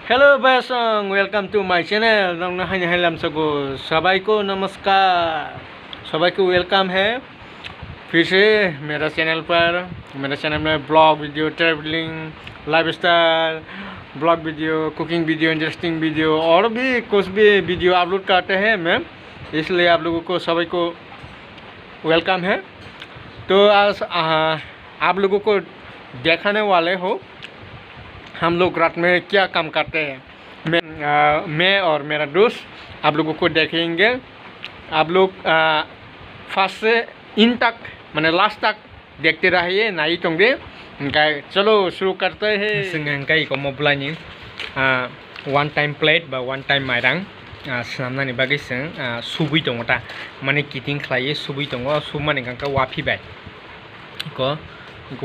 Hello भाई, welcome to my channel. सबाई को नमस्कार, सबाई को वेलकम है फिर से मेरा चैनल पर। मेरा चैनल में blog video, travelling, lifestyle, blog video, cooking video, interesting video और भी कुछ भी वीडियो अपलोड करते हैं मैं, इसलिए आप लोगों को सभी को वेलकम है। तो आज आप लोगों को दिखाने वाले हो हम लोग रात में क्या काम करते हैं। मैं और मेरा दोस्त आप लोगों को देखेंगे। आप लोग फर्स्ट से इन तक माने लास्ट तक देखते रहिए, नाई टोंगे। चलो शुरू करते हैं। को मोबाइल वन टाइम प्लेट बा वन टाइम माइरंग स्नामनानि बागै जों सुबै दङ दा माने किटिं खालायो सुबै दङ सुब माने गांका वाफिबाय को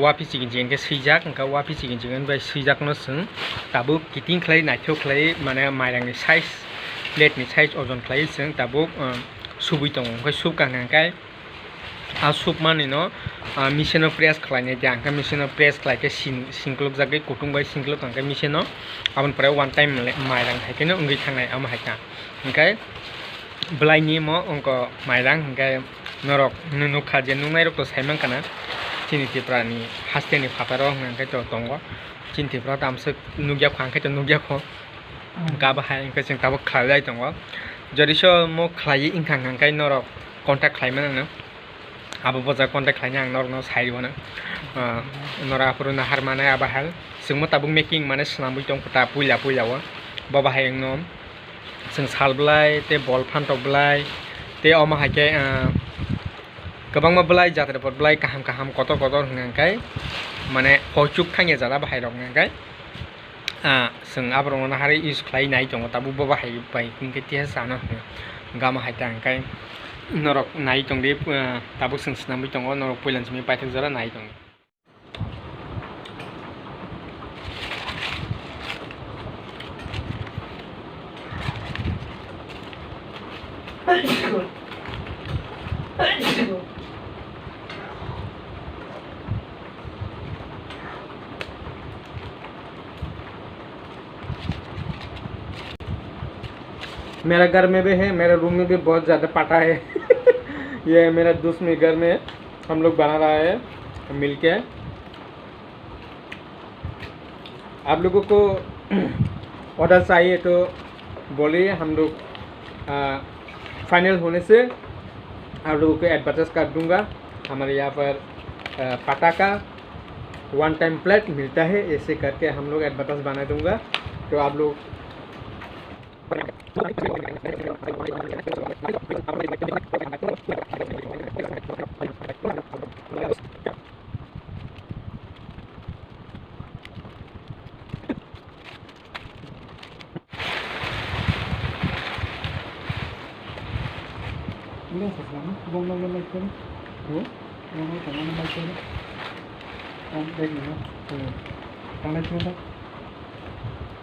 वाफि चिकिन के सैजाक उनका वाफि चिकिन बाय सैजाकनो जों दाबो किटिं खालाय नाइथो खालाय माने माइरंनि साइज प्लेटनि साइज अजन खालाय जों दाबो सुबै दङ। ओमफ्राय सुब गांनांखाय सुब माने न मेसिनाव प्रेस खालायनाय दा आंका मेसिनाव प्रेस खालायके सिंक्लब जागे कुटुंबाय सिंक्लब गांका मेसिनाव आबनफ्राय वन टाइम माइरं थायकेनो उंगै थांनाय आम हायका ओंखाय ब्लाइनि म अंक माइरं ओंखाय नरक नुखा जे नुनाय रक साइमान काना चिनिथिफ्रानि हास्टेनि फाफाराव ओंखाय तो दङ चिनिथिफ्रा दामसो नुगिया खांखाय तो नुगिया ख गाबा हाय ओंखाय जों दाबो खालाय दङ। जदिसो म खालाय इंखां ओंखाय नरक कन्टाक्ट खालायमोन आङो आबो बजा कन्टाक्ट खालायनो आं नरनो साइडवानो नराफोर नाहार माने आबा हाल जों म ताबो मेकिं माने स्नामै दं ता पुइलावो बाबा हाय न जों सालब्लाय ते बल फानटब्लाय ते अमा हायके गोबां माब्लाय जाथरफोरब्लाय काहाम कतर होनखाय माने हचुक थांगे जाला बाहाय रंखाय जों आब्रनो नाहारै इउज खालायनाय दङ ताबो बाहाय बाय किंकेटिया जानो गामा हायता ओंखाय नरक नाय दं दे ताबो जों स्नामै दङ नरक पुइलानसिमि बायथों जरा नाय दं। मेरा घर में भी है, मेरे रूम में भी बहुत ज़्यादा पाटा है ये मेरा दोस्त में घर में हम लोग बना रहा है मिलके। आप लोगों को ऑर्डर चाहिए तो बोलिए, हम लोग फाइनल होने से आप लोगों को एडवर्टाइज कर दूंगा। हमारे यहाँ पर पाटा का वन टाइम प्लेट मिलता है, ऐसे करके हम लोग एडवर्टाइज बना दूंगा। तो आप लोग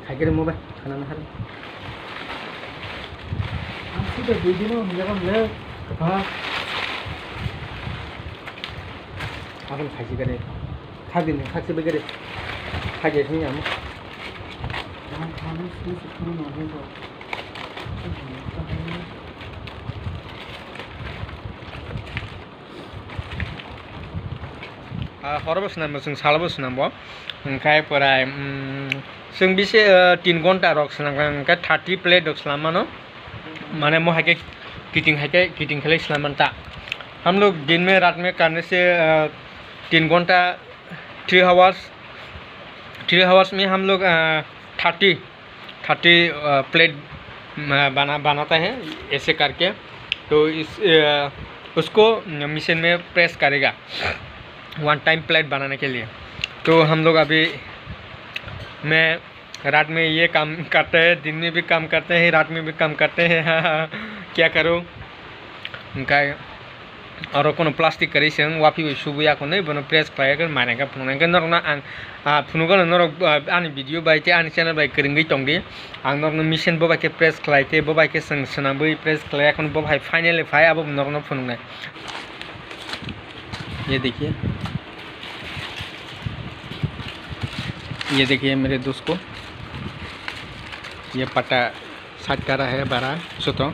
खाइके मोबाइल खाना ना sudah begini menjaga melihat apa akan kasih kare खागे ने खासे बगैर खागे नहीं हम हरबस नाम जों सालबस नाम ओंखाय पराय जों बिसे 3 घंटा रक सनांगा 30 प्लेट रक सलामानो माने मोहाके किटिंग खेले स्नामंता। हम लोग दिन में रात में करने से 3 घंटा 3 आवर्स में हम लोग 30 प्लेट बनाता है ऐसे करके। तो उसको मशीन में प्रेस करेगा वन टाइम प्लेट बनाने के लिए। तो हम लोग अभी मैं रात में ये काम करते हैं, दिन में भी काम करते हैं, रात में भी काम करते हैं क्या करो उनका और कोनो प्लास्टिक करे जों वाफि सुबैया को नहीं बनो प्रेस खालायगोन मानेगा फुननायगोन नरना आं फुनुगोन नरक आनि वीडियो बायते आनि चैनल बाय करिंगै दंदि आं नरनो मेसिन बबायके प्रेस खालायते बबायके जों सोनाबै प्रेस खालायखौन बबाय फाइनली फाय अब नरनो फुनुनाय। ये देखिए मेरे दोस्त को ये पट्टा सात करा है बारा सोतो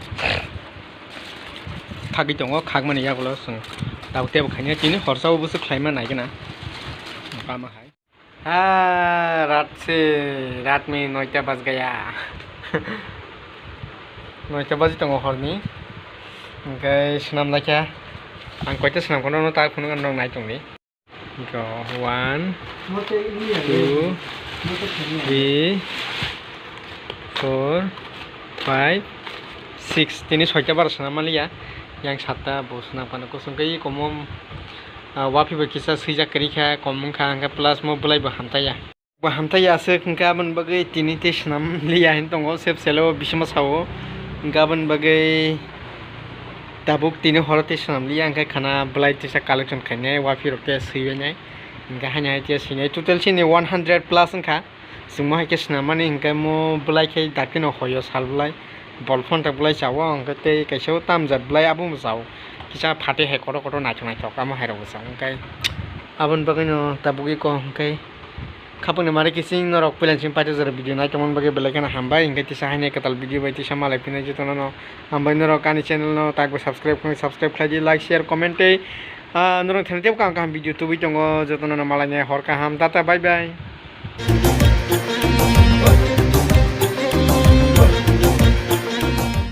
खागी दंगो खाग माने यागलो जों दाउते बखायनो तिनि हरसाव बुसु खायमा नायगोना पामा हाय रात में 9टा बज गया 9टा बजे दंगो हरनि ओमफ्राय स्नाम लाखिया आं कयटा स्नामखौनो ता खुनु गान दं नाय दंनि go 1 2 3 4 5 6 तिनि 6टा बार स्नाम लिया yang 7टा बसना पानो कसंकै कमम वाफिबो किसा सैजा करिखा कमखा अंगा प्लस मो बलाइबो हामताया से गाबोन बगै तिनि ते स्नाम लिया हिन दङ सेब सेलो बिसमा सावो गाबोन बगै दाबुक तिनि हरते स्नाम लिया अंगा खाना बलाइ तिसा कलेक्शन खाने वाफिरते सैबेनाय अंगा हाना हाइते सिने टोटल सिने 100 प्लस अंका सुमा हाइके स्नामानि अंगा मो बलाइ खे दाकिनो होयो सालबलाइ बलफोन तबलाइ चावो अंगा ते कैसो तामजात बलाइ आबु जाव किसा फाटे हे करो करो नाचो कामो हाइरो जाव अंगा आबोन बगैनो दाबुगि को अंगा खापने मारे किसिं नरक पेलेनसिं पाटे जरा भिडियो नाय तमन बगे बेलेकना हामबाय इंगे तिसा हाइने कताल भिडियो बाय तिसा मालाय फिनाय जतन न हामबाय नरक कानि चैनल न तागबो सब्सक्राइब खालायदि लाइक शेयर कमेन्ट नरक थेनतेब का भिडियो तुबि दङ जतन न मालायने हरका हाम टाटा बाय बाय।